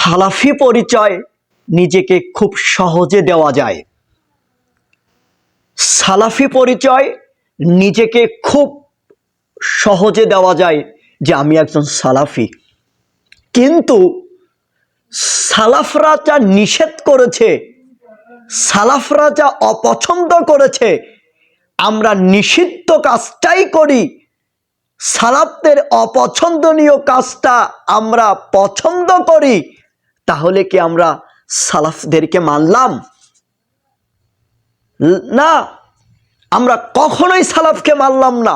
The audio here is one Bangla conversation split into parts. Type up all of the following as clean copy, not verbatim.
সালাফি পরিচয় নিজেকে খুব সহজে দেওয়া যায়। সালাফি পরিচয় নিজেকে খুব সহজে দেওয়া যায় যে আমি একজন সালাফি। কিন্তু সালাফরা যা নিষেধ করেছে, সালাফরা যা অপছন্দ করেছে, আমরা নিষিদ্ধ কাজটাই করি, সালাফদের অপছন্দনীয় কাজটা আমরা পছন্দ করি, তাহলে কি আমরা সালাফদেরকে মানলাম? না, আমরা কখনোই সালাফকে মানলাম না।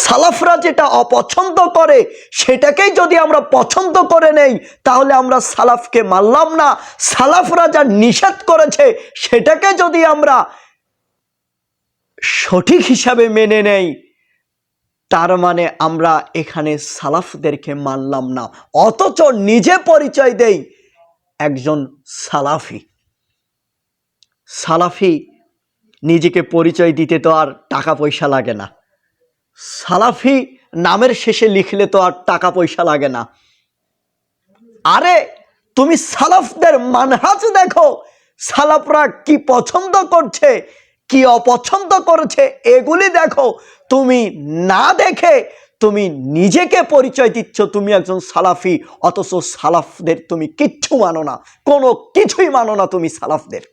সালাফরা যেটা অপছন্দ করে সেটাকেই যদি আমরা পছন্দ করে নেই, তাহলে আমরা সালাফকে মানলাম না। সালাফরা যা নিষেধ করেছে সেটাকে যদি আমরা সঠিক হিসাবে মেনে নেই, তার মানে আমরা এখানে সালাফদেরকে মানলাম না, অথচ নিজে পরিচয় দেই একজন সালাফি। সালাফি নিজেকে পরিচয় দিতে তো আর টাকা পয়সা লাগে না। সালাফি নামের শেষে লিখলে তো আর টাকা পয়সা লাগে না। আরে তুমি সালাফদের মানহাজ দেখো, সালাফরা কি পছন্দ করছে, কি অপছন্দ করেছে, এগুলি দেখো। তুমি না দেখে তুমি নিজেকে পরিচয় দিচ্ছ তুমি একজন সালাফি, অথচ সালাফদের তুমি কিচ্ছু মানো না, কোনো কিছুই মানো না তুমি সালাফদের।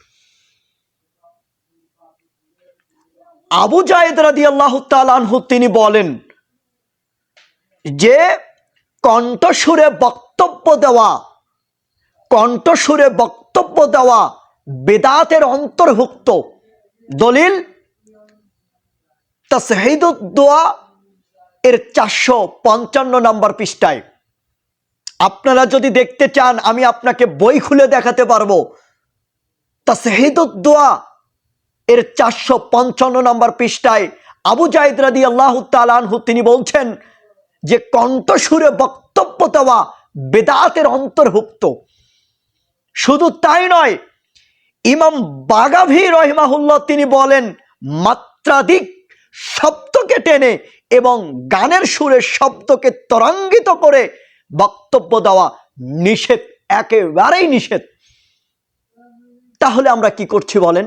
আবু জায়েদ রাদিয়াল্লাহু তাআলা আনহু তিনি বলেন যে কণ্ঠসুরে বক্তব্য দেওয়া বেদাতের অন্তর্ভুক্ত। দলিল তাসহিদুদ দোয়া এর 455 নম্বর পৃষ্ঠায়। আপনারা যদি দেখতে চান আমি আপনাকে বই খুলে দেখাতে পারবো। তাসহিদুদ দোয়া এর 455 নম্বর পৃষ্ঠায় আবু জায়েদ রাদিয়াল্লাহু তাআলা আনহু তিনি বলছেন যে কণ্ঠসুরে বক্তব্য দেওয়া বেদাতের অন্তর্ভুক্ত। শুধু তাই নয়, ইমাম বাগাভী রহিমাহুল্লাহ তিনি বলেন মাত্রাধিক শব্দকে টেনে এবং গানের সুরে শব্দকে ত্বরান্বিত করে বক্তব্য দেওয়া নিষেধ, একেবারেই নিষেধ। তাহলে আমরা কি করছি বলেন?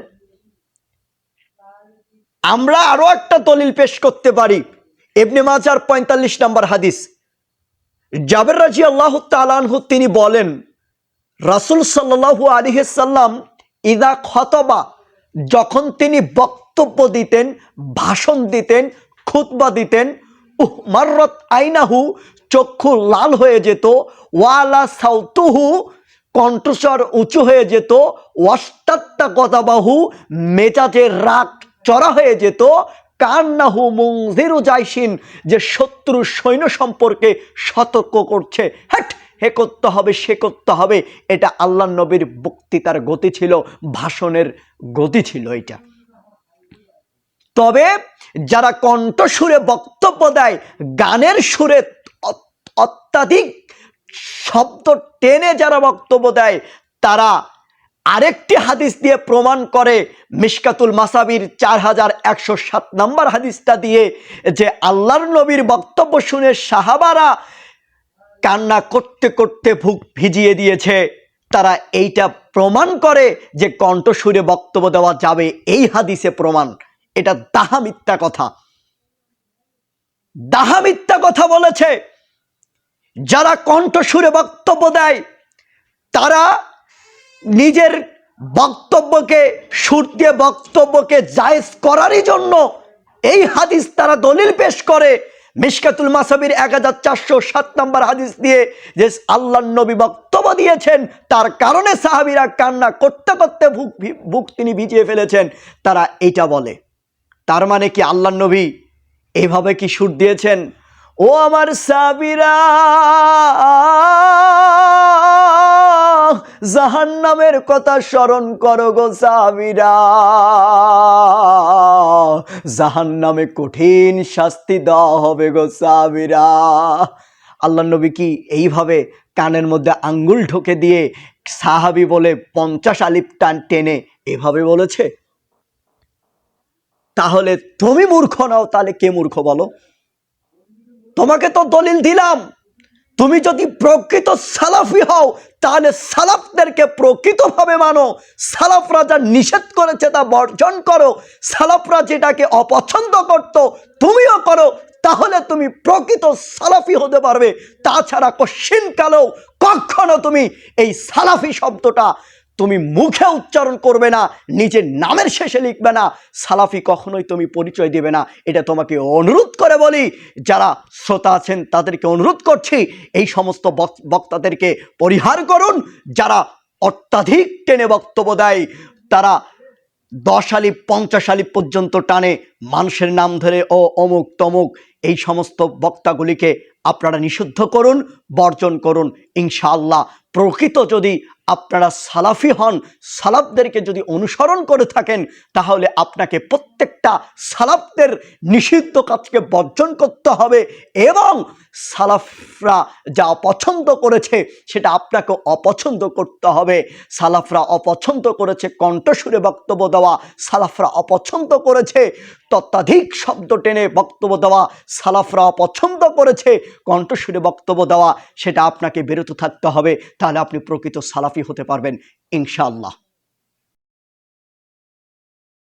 আমরা আরো একটা দলিল পেশ করতে পারি। ইবনে মাজার 45 নম্বর হাদিস, জাবের রাদিয়াল্লাহু তাআলা আনহু তিনি বলেন রাসূল সাল্লাল্লাহু আলাইহি সাল্লাম ইদা খতবা, যখন তিনি বক্তব্য দিতেন, ভাষণ দিতেন, খুতবা দিতেন, মাররাত আইনাহু, চক্ষু লাল হয়ে যেত, ওয়ালা সাউতুহু, কণ্ঠস্বর উঁচু হয়ে যেত, ওয়াস্তাত্তা গদাবাহু, মেজাজের রাগ চড়া হয়ে যেত, কান্নাহু মুনজিরু জাইশিন, যে শত্রু সৈন্য সম্পর্কে সতর্ক করছে, হ্যাট হে করতে হবে, সে করতে হবে। এটা আল্লাহ নবীর বক্তৃতার গতি ছিল, ভাষণের গতি ছিল এটা। তবে যারা কণ্ঠসুরে বক্তব্য দেয়, গানের সুরে অত্যাধিক শব্দ টেনে যারা বক্তব্য দেয়, তারা আরেকটি হাদিস দিয়ে প্রমাণ করে, মিশকাতুল মাসাবির 4107 নম্বর হাদিসটা দিয়ে, যে আল্লাহর নবীর বক্তব্য শুনে সাহাবারা কান্না করতে করতে বুক ভিজিয়ে দিয়েছে। তারা এইটা প্রমাণ করে যে কণ্ঠসুরে বক্তব্য দেওয়া যাবে, এই হাদিসে প্রমাণ। এটা দাহা মিথ্যা কথা বলেছে। যারা কণ্ঠসুরে বক্তব্য দেয় তারা নিজের বক্তব্যকে, সুর দিয়ে বক্তব্যকে জায়েজ করারই জন্য এই হাদিস তারা দলিল পেশ করে, মিশকাতুল মাসাবির 1407 নম্বর হাদিস দিয়ে, যে আল্লাহর নবী বক্তব্য দিয়েছেন, তার কারণে সাহাবীরা কান্না করতে করতে বুক তিনি ভিজিয়ে ফেলেছেন। তারা এইটা বলে। তার মানে কি আল্লাহর নবী এইভাবে কি সুর দিয়েছেন? ও আমার সাহাবীরা, জাহান্নামের কথা স্মরণ করো গো সাহাবীরা, জাহান্নামে কঠিন শাস্তি দেওয়া হবে গো সাহাবীরা। আল্লাহর নবী কি এইভাবে কানের মধ্যে আঙ্গুল ঢোকে দিয়ে সাহাবী বলে 50 আলিফ টান টেনে এভাবে বলেছে? তাহলে তুমি মূর্খ নাও, তাহলে কে মূর্খ বলো? তোমাকে তো দলিল দিলাম, তুমি যদি প্রকৃত সালাফি হও তাহলে সালাফদেরকে প্রকৃতভাবে মানো, সালাফরা যা নিষেধ করেছে তা বর্জন করো, সালাফরা যেটাকে অপছন্দ করত তুমিও করো, তাহলে তুমি প্রকৃত সালাফি হতে পারবে। তাছাড়া কশিনকালেও কখনো তুমি এই সালাফি শব্দটা তুমি মুখে উচ্চারণ করবে না, নিজের নামের শেষে লিখবে না, সালাফি কখনোই তুমি পরিচয় দিবে না। এটা তোমাকে অনুরোধ করে বলি, যারা শ্রোতা আছেন তাদেরকে অনুরোধ করছি এই সমস্ত বক্তাদেরকে পরিহার করুন, যারা অত্যাধিক টেনে বক্তব্য দেয়, তারা 10 আলিফ 50 আলিফ পর্যন্ত টানে, মানুষের নাম ধরে ও অমুক তমুক, এই সমস্ত বক্তাগুলিকে আপনারা নিষিদ্ধ করুন, বর্জন করুন। ইনশাআল্লাহ প্রকৃত যদি আপনারা সালাফি হন, সালাফদেরকে যদি অনুসরণ করে থাকেন, তাহলে আপনাকে প্রত্যেকটা সালাফদের নিষিদ্ধ কাজকে বর্জন করতে হবে এবং সালাফরা যা অপছন্দ করেছে সেটা আপনাকে অপছন্দ করতে হবে। সালাফরা অপছন্দ করেছে কণ্ঠসুরে বক্তব্য দেওয়া, সালাফরা অপছন্দ করেছে তত্ত্বাধিক শব্দ টেনে বক্তব্য দেওয়া, সালাফরা অপছন্দ করেছে কণ্ঠসুরে বক্তব্য দেওয়া, সেটা আপনাকে বিরত থাকতে হবে, তাহলে আপনি প্রকৃত সালাফি হতে পারবেন ইনশাআল্লাহ।